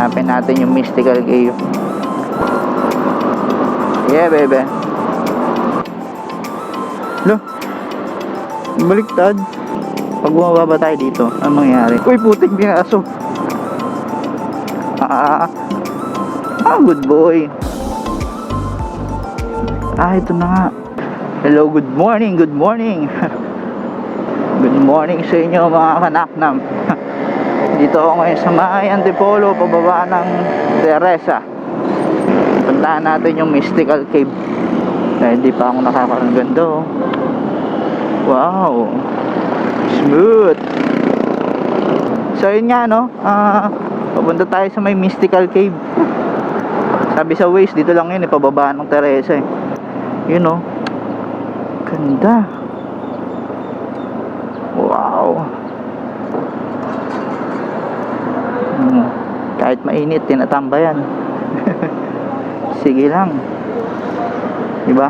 Hanapin natin yung mystical cave. Yeah, baby. Lo, baliktad. Pag bumaba tayo dito, ano mangyayari? Uy, putik binaso. Good boy. Ito na nga. Hello, good morning, good morning. Good morning sa inyo mga kanaknam. Dito ako ngayon sa may Antipolo, pababa ng Teresa. Puntahan natin yung mystical cave. Dahil di pa ako nakakaroon doon. Wow, smooth. So yun nga no, papunta tayo sa may mystical cave. Sabi sa Waze, dito lang yun, pababa ng Teresa eh. Yun no, ganda. Wow. Kahit mainit, tinatambayan. Sige lang, diba?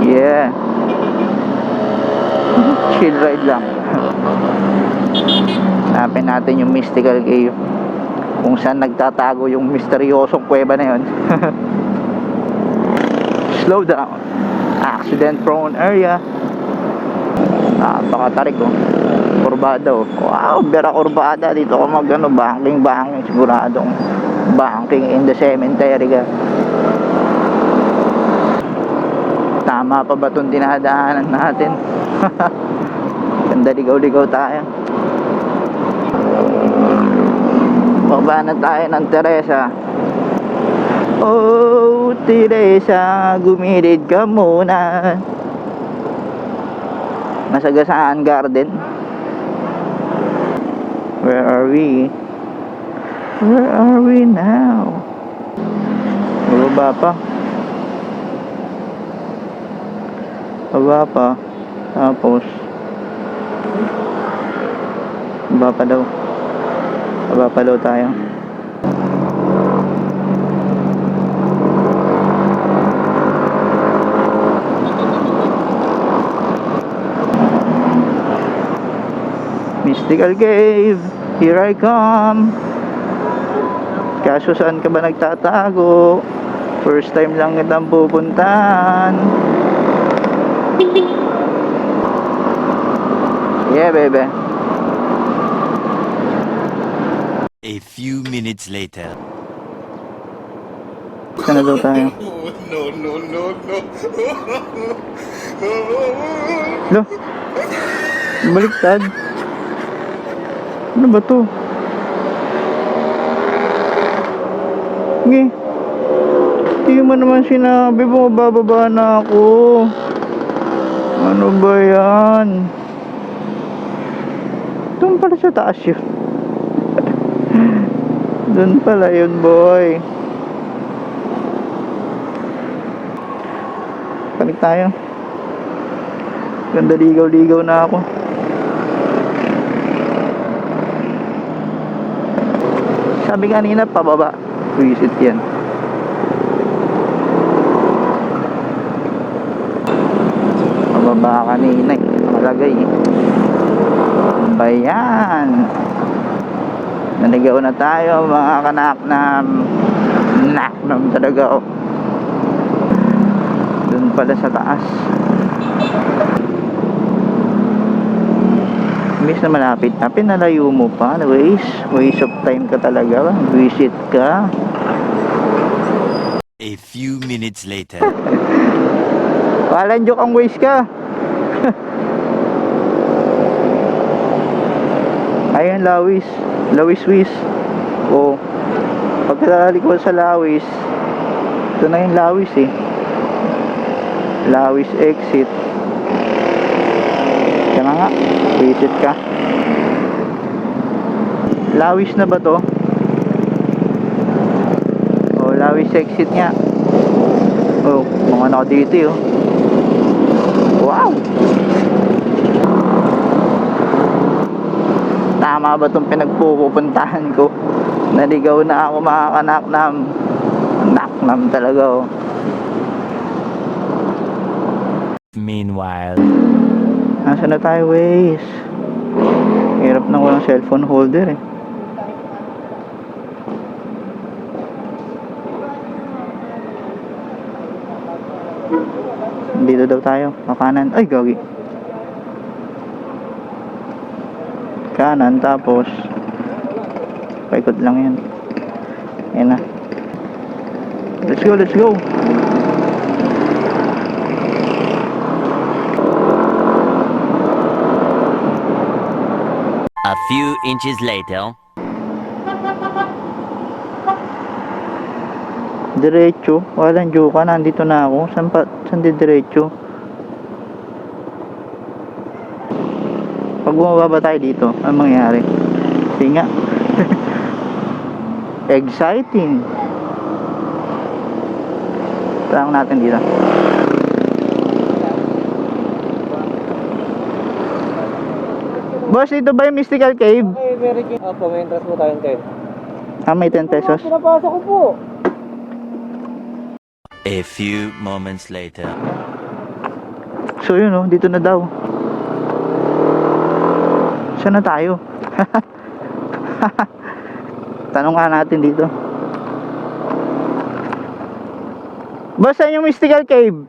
Yeah. Chill ride lang. Hanapin natin yung mystical cave, kung saan nagtatago yung misteryosong kuweba na yun. Slow down. Accident prone area. Napakatarik oh. Kurbada oh. Wow, bera kurbada. Dito ko mag banking siguradong banking in the cemetery ka. Tama pa ba itong dinadaanan natin? Ganda, ligaw-ligaw tayo. Baba na tayo ng Teresa. Oh, Teresa, gumilid ka muna. Masagasaan garden. Where are we? Where are we now? Baba pa. Baba pa. Tapos baba pa daw. Baba pa daw tayo. Mystical cave, here I come. Kaso saan ka ba nagtatago? First time lang kitang pupuntahan. Yeah, baby. A few minutes later. Saan na daw tayo? No. Lo, baliktad. Ano ba to? Hindi mo naman sinabi, bumababa na ako. Ano ba yan? Doon pala sa taas yun. Doon pala yun, boy. Balik tayo. Ganda, ligaw-ligaw na ako. Sabi kanina pababa. Visit yan. Pababa kanina eh. Malagay eh. Bayan. Naligaw na tayo mga kanaknam. Naknam talaga oh. Doon pala sa taas. Miss na malapit na, pinalayo mo pa. Waste of time ka talaga. Visit ka. A few minutes later. Walang joke ang waste ka. Ayun, Lawis. Lawis-wis. O, pagkatalik ko sa Lawis, ito na yung Lawis eh. Lawis exit. Kaya nga, visit ka. Lawis na ba to? O, Lawis exit nga. O, mga naka dito oh. Wow! Tama ba itong pinagpupuntahan ko? Naligaw na ako mga kanaknam. Naknam talaga oh. Meanwhile. Nasaan na tayo, Waze? Hirap na walang cellphone holder eh. Dito daw tayo. Kanan. Ay, gagi. Kanan, tapos paikot lang yan. Yan na. Let's go, let's go. A few inches later. Diretso. Walang juka. Nandito na ako. Saan diretso? Pag bumaba ba tayo dito, ano mangyayari? Sige nga. Exciting. Tanong natin dito. Boss, ito ba yung Mystical Cave? Okay, very good. Opo, may interest mo tayong 10. May 10 pesos. Pinapasok ko po. A few moments later. So yun oh, dito na daw. Saan na tayo? Tanong nga natin dito. Boss, saan yung Mystical Cave?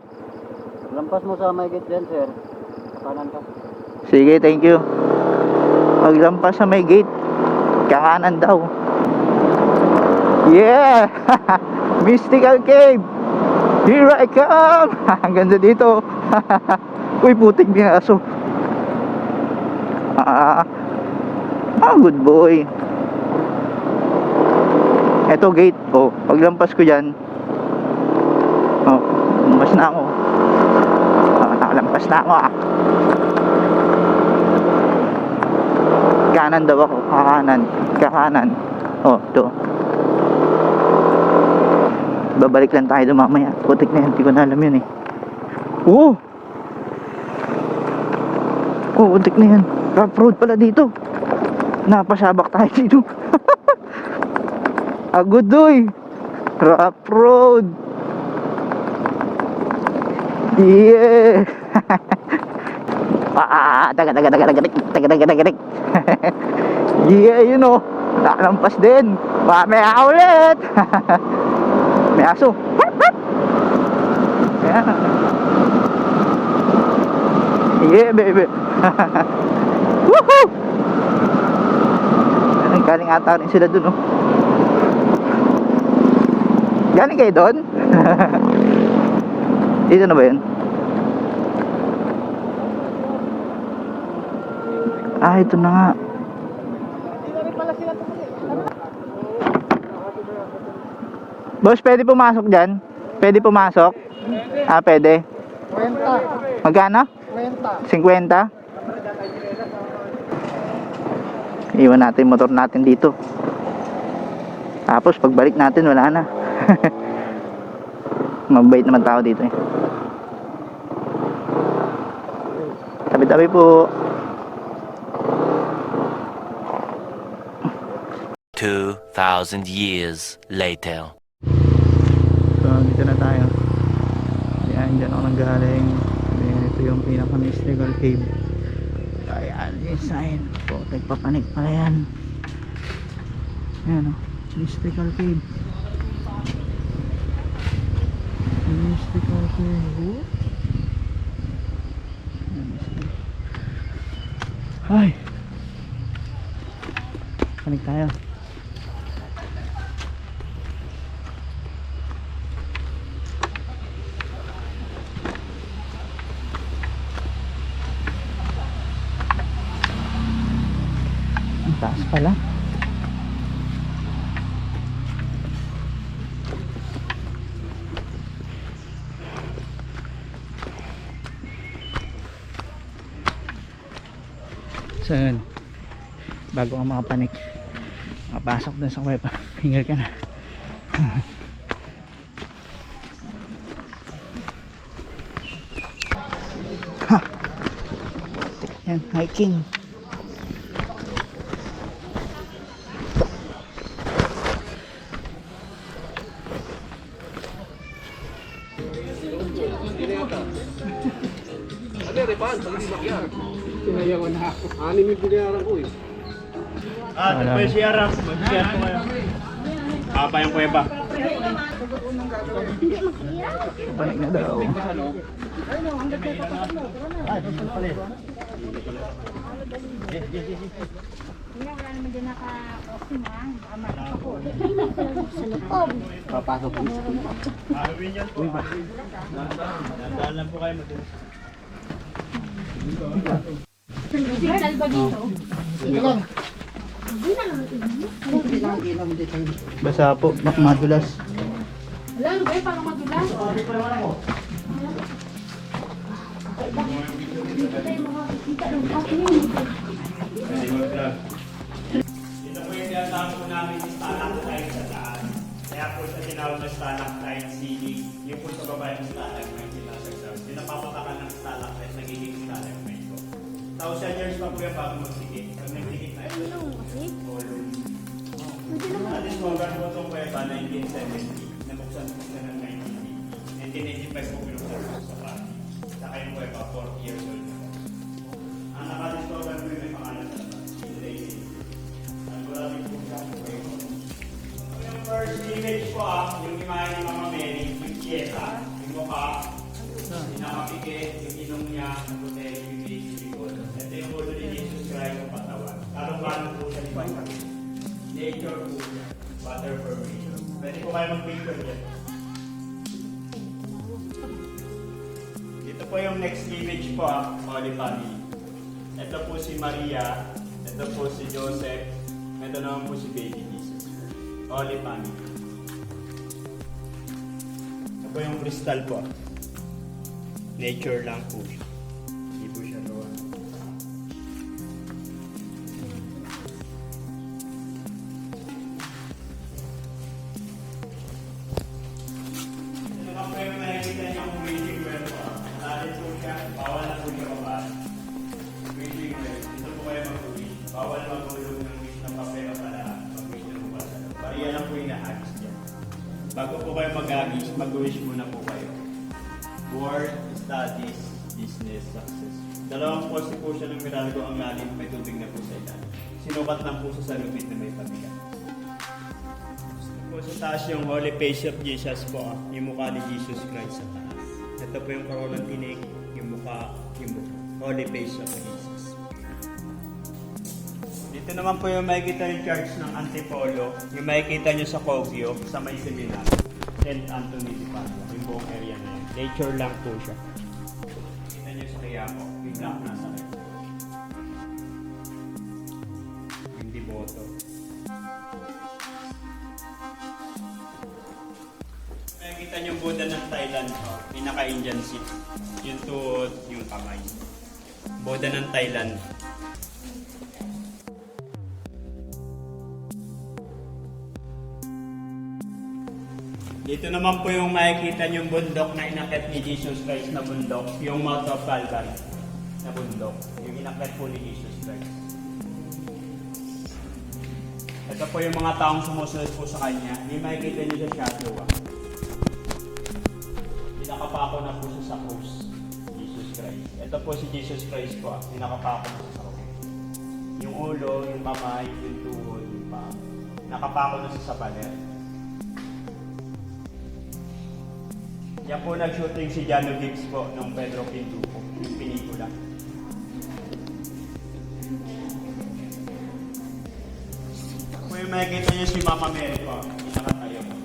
Lampas mo sa may gate dyan, sir. Kanan ka. Sige, thank you. Paglampas sa may gate, kakanan daw. Yeah! Mystical Cave! Here I come! Ang ganda dito. Uy, putik din ang aso. Good boy. Eto gate. Oh, paglampas ko dyan. Oh, lumabas na ako. Nakalampas na ako Kanan daw ako. Kakanan. Oh, to. Babalik lang tayo doon mamaya. Putik na yan. Hindi ko na alam yun eh. Oh, putik na yan. Rough road pala dito. Napasabak tayo dito. Agudoy. Rough road. Yeah. Taga. Yeah, you know. Nakalampas din. Mamaya ulit. May aso. Yeah, baby. Woohoo! Galing ata rin sila dun, oh. Galing kayo doon? Dito na ba yun? Ito na nga. Boss, pwede pumasok dyan? Pwede pumasok? Pwede. 50. Magkano? 50. 50? Iwan natin yung motor natin dito. Tapos pagbalik natin wala na. Mabait naman tao dito eh. Tabi-tabi po. 2,000 years later. So, dito na tayo. Yan, dyan ako nanggaling. Ito yung pinaka-mystical cave. Ayan, yung sign. Nagpapanik pala yan. Ayan o, mystical cave. Mystical cave. Ay! Panik tayo. Taas pala. So yun, bago ka makapanik, makapasok dun sa kuweba, hingal ka na. Ha! Yan, hiking. Pinayawan na ako. 6 yung binayaran ko eh. Ito pa yung siyara. Mag-share ko kayo. Pa yung kuweba. Panig na daw. Wala naman din naka-off mo ang baka makapako. Sa loob. Papasok po. Signal ba dito? Basa po, madulas. Wala, ano ba yun? Parang madulas. Ito po yung tinatawag po namin yung stalactite sa taas. Kaya po sa tinawag na stalactite ceiling, yung po sa baba yung stalagmite yung nasa ground. Yung napapatakan ng stalactite, nagiging stalagmite po. 1,000 years pa po yung bago magsigit. Pag nagsigit na ito, na-discover po itong kuweba 1970. Nabuksan po siya ng 1980. 1985 po pinuksan po sa party. Saka yung kuweba 40 years old na po. Ang nakadiscover po yung may pangalan sa Lady. Nagulabing po siya po kayo. Yung first image po yung imahe ni Mama Mary, yung piyesa, yung mukha, yung nakapikit, yung inong niya, yung puti, yung face, yung likod. Ito yung ulo ni Jesus Christ ng katawan. Kalong-kalong po siya ni Papa. Nature po siya. Water formation. Pwede po kayo mag-picture dyan. Ito po yung next image po Holy Family. Ito po si Maria, ito po si Joseph, ito naman po si Baby Jesus. Holy Family. Ito po yung crystal po. Nature lang po siya. Hindi po siya gawa. Ito naman po yung nakikita niyo kung waiting well po. Nalit po siya, bawal na po siya kabaan. Waiting well, dito po kayo mag-wish. Bawal mag-ulog ng wish ng papel o pala. Mag-wish ng bubasa. Pariya lang po yung na-agis dyan. Bago po kayo mag-agis, mag-wish muna po kayo. Work, studies, business, success. Dalawang poste po siya ng Miralgo ang lalim, may tubig na po sa ilalim. Sinukat ng puso sa lupit na may pabigat. Po sa taas yung Holy Face of Jesus po, yung mukha ni Jesus Christ sa taas. Ito po yung koronang tinig, yung mukha, yung mukha. Holy Face of Jesus. Dito naman po yung makikita yung church ng Antipolo, yung makikita nyo sa Kogyo, sa may seminar, St. Anthony de Padua, yung buong area na yun. Nature lang po siya. Kita nyo sa Quiapo, yung black nasa red. Yung Devoto. Makikita nyo yung Buddha ng Thailand po, pinaka-Indian seat. Yung tuhod, yung kamay. Buddha ng Thailand. Dito naman po yung makikita yung bundok na inakyat ni Jesus Christ na bundok. Yung Mount of Calvary na bundok. Yung inakyat po ni Jesus Christ. Ito po yung mga taong sumusunod po sa kanya. Yung makikita nyo sa shadow. Pinakapako na po siya sa cross. Jesus Christ. Ito po si Jesus Christ po. Pinakapako na siya sa cross. Yung ulo, yung kamay, yung tuhod, yung paa. Nakapako na siya sa pader. Yan po nag-shooting si Jano Gibbs po ng Pedro Pinduco, yung pelikula. Kung yung makikita niyo si Mama Mary po, nakatayo po.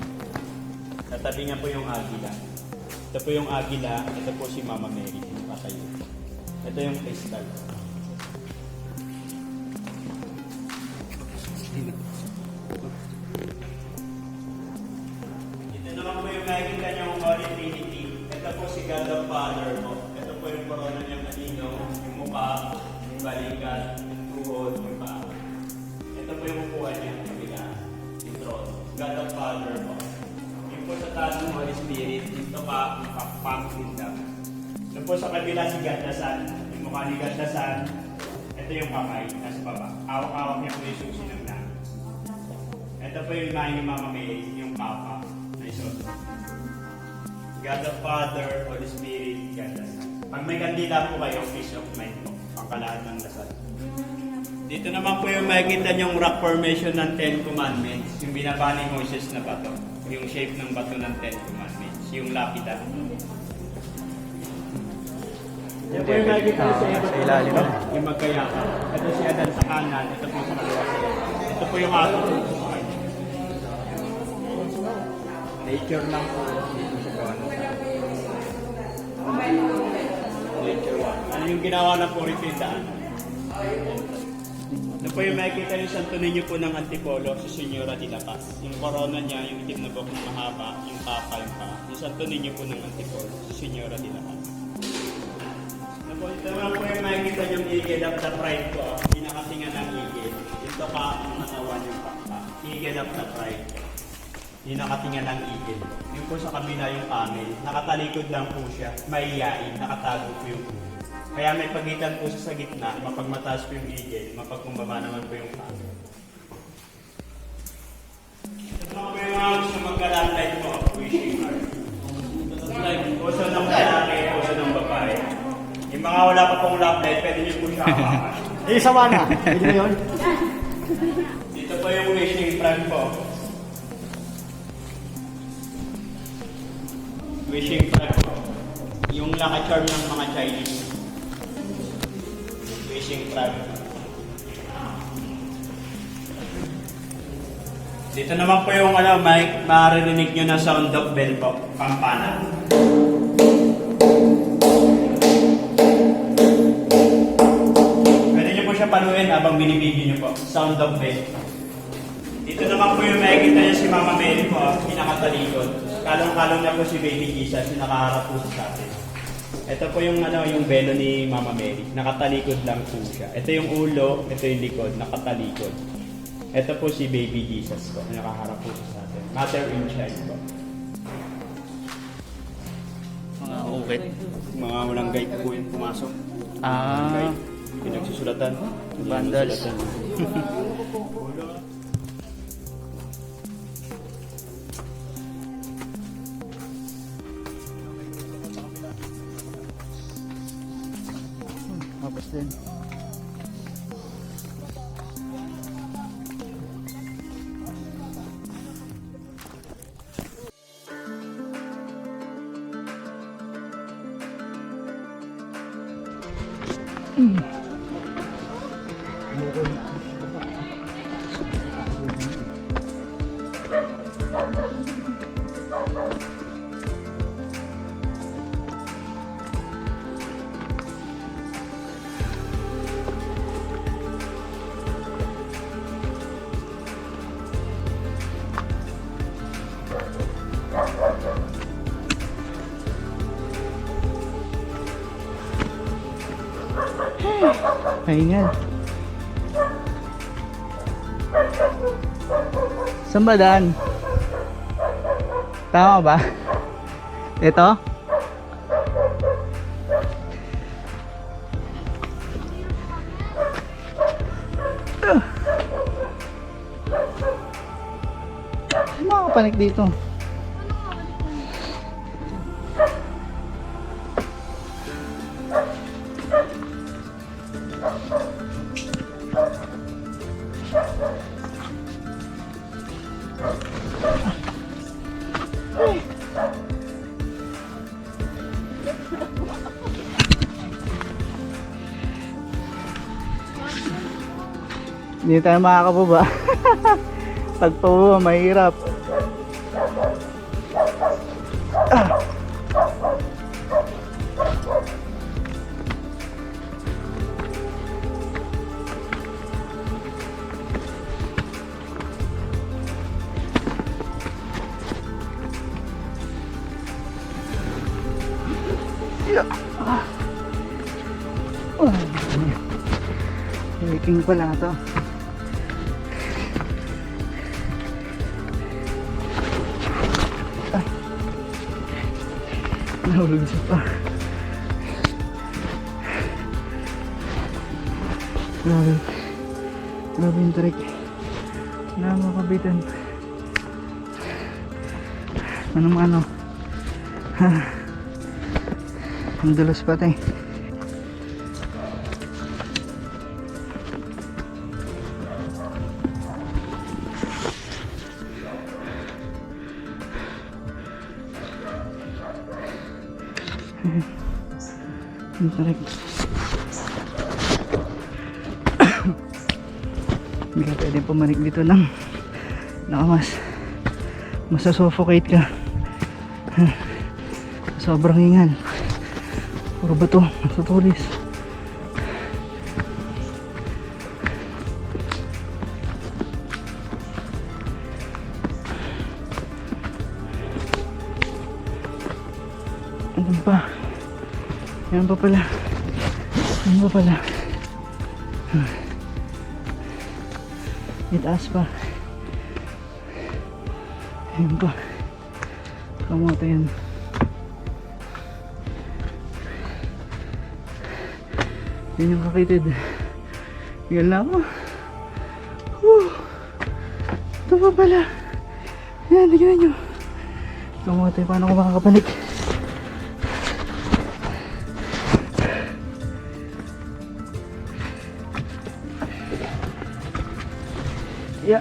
Tatabi niya po yung agila. Ito po yung agila, ito po si Mama Mary, nakatayo. Ito yung crystal. Ito naman po yung makikita niyo yung Holy Trinity. Ito po si God the Father mo. Ito po yung corona niyang kanino, yung mukha, yung balikat, yung tuhod, yung paa. Ito po yung upuan niya, kabila, yung throne. God the Father mo. Yung po sa taas ng Holy Spirit, ito pa, yung Palm Kingdom. Ito po sa kabila si God the Son. Yung mukha ni God the Son. Ito yung kamay, nasa baba. Awak-awak niya po yung susi ng langit. Ito po yung imahe ni Mama Mary, yung Papa. God the Father, Holy Spirit, God the Son. Pag may kandila po kayo, peace of mind po. Pangkalahat ng dasal. Dito naman po yung makikita niyong rock formation ng Ten Commandments. Yung binaba ni Moses na bato. yung shape ng bato ng Ten Commandments, yung lapida. Yan po yung nakikita sa ilalim. yung magkayaka. Ito si Adan sa kanan, ito po sa kaliwa sa left. Ito po yung ato. Nature lang po. Dito sa kawan. Nature one. Ano yung ginawa ng purity yung daan? Ito po yung makikita yung Santo Niño po ng Antipolo, si Señora de la Paz. Yung corona niya, yung itim na buhok na mahaba, yung kapa, yung pa. Yung Santo Niño po ng Antipolo, si Señora de la Paz. Ito naman po yung makikita yung Eagle of the Pride po. Pinakasinga ng Eagle. Ito pa ang katawan yung pakpa. Eagle of the Pride. Yung nakatinga ng Eagle. Yung po sa kabila yung camel. Nakatalikod lang po siya. Maiyain. Nakatago po yung ulo. Kaya may pagitan po sa gitna. Mapagmataas po yung Eagle. Mapagkumbaba naman po yung camel. Ito po yung mga gusto magka-love po. Wishing heart. Puso ng lalaki, puso ng babae. Yung mga wala pa pong love life, pwede niyo po siya kapakan. Eh, sawa na. Pwede mo yun? Dito po yung wishing front po. Wishing front po. Yung naka-charm ng mga Chinese. Wishing front. Dito naman po yung mic, maririnig nyo na sound of bell po. Kampana. Panuhin habang binibigyan niyo po. Sound of bell. Dito naman po yung makikita niya si Mama Mary po, pinakatalikod. Kalong-kalong na po si Baby Jesus, yung nakaharap po sa atin. Ito po yung yung belo ni Mama Mary. Nakatalikod lang po siya. Ito yung ulo, ito yung likod, nakatalikod. Ito po si Baby Jesus po, nakaharap po sa atin. Mother in child po. Mga ukit. Mga walang guide po yung pumasok. Ah. Pinagsusulatan. Vandals. Tapos din. Pahingal. Saan ba daan? Tama ba? Ito? Saan makapanik dito? Hindi tayo makakababa. Pag pababa, mahirap. Hiking pala to. Nahulog siya pa. Grabe. Grabe yung trek. Na makabitan. Ano-ano. Ang dulas pa tayo. Tarik. Hindi ka pwede pumanik dito ng masasuffocate ka. Sobrang hingal. Puro bato, matutulis. Ano pa? Yan pa pala. Yan pa pala. Itaas pa. Yan pa. Kamote yan. Yan yung kakitid. Yan na ako. Ito pa pala. Yan, tignan nyo. Kamote, paano ko makakabalik? Yeah.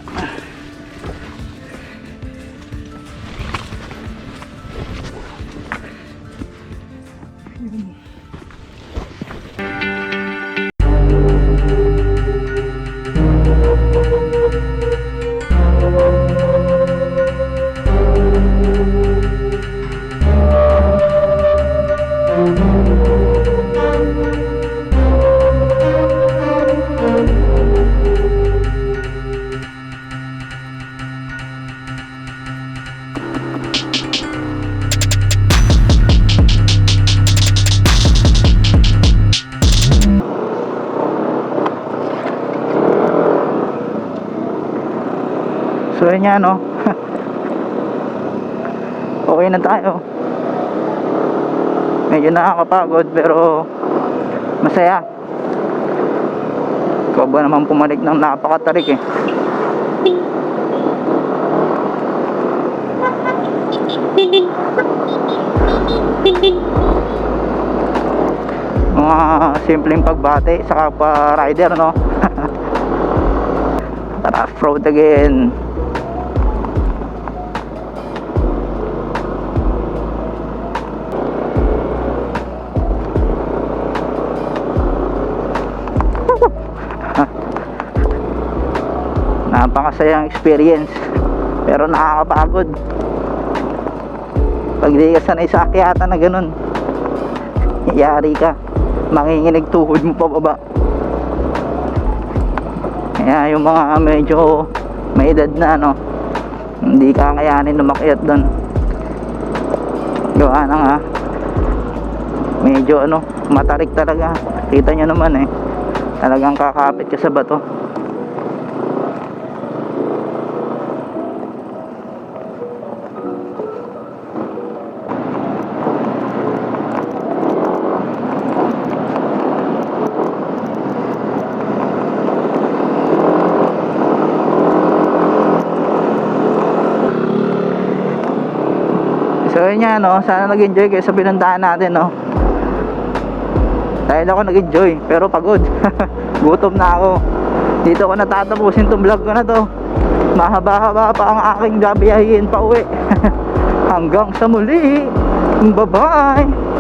So yun yan, no? Okay na tayo. Medyo nakakapagod pero masaya. Ikaw ba naman pumalik ng napakatarik eh. Mga simpleng pagbate sa kapwa rider, no? Tara, off-road again. Napakasayang experience pero nakakapagod pag di ka sanay sa akyatan na ganun. Yari ka, manginginig tuhod mo pababa. Kaya yung mga medyo may edad na, no, hindi kakayanin lumakyat doon. Gawa na nga medyo matarik talaga. Kita nyo naman eh, talagang kakapit ka sa bato. So yun nga, no, sana nag-enjoy kayo sa pinuntahan natin, no. Dahil ako nag-enjoy pero pagod. Gutom na ako. Dito ko natatapusin tong vlog ko na to. Mahaba-haba pa ang aking gabiyahin pa uwi. Hanggang sa muli. Bye bye.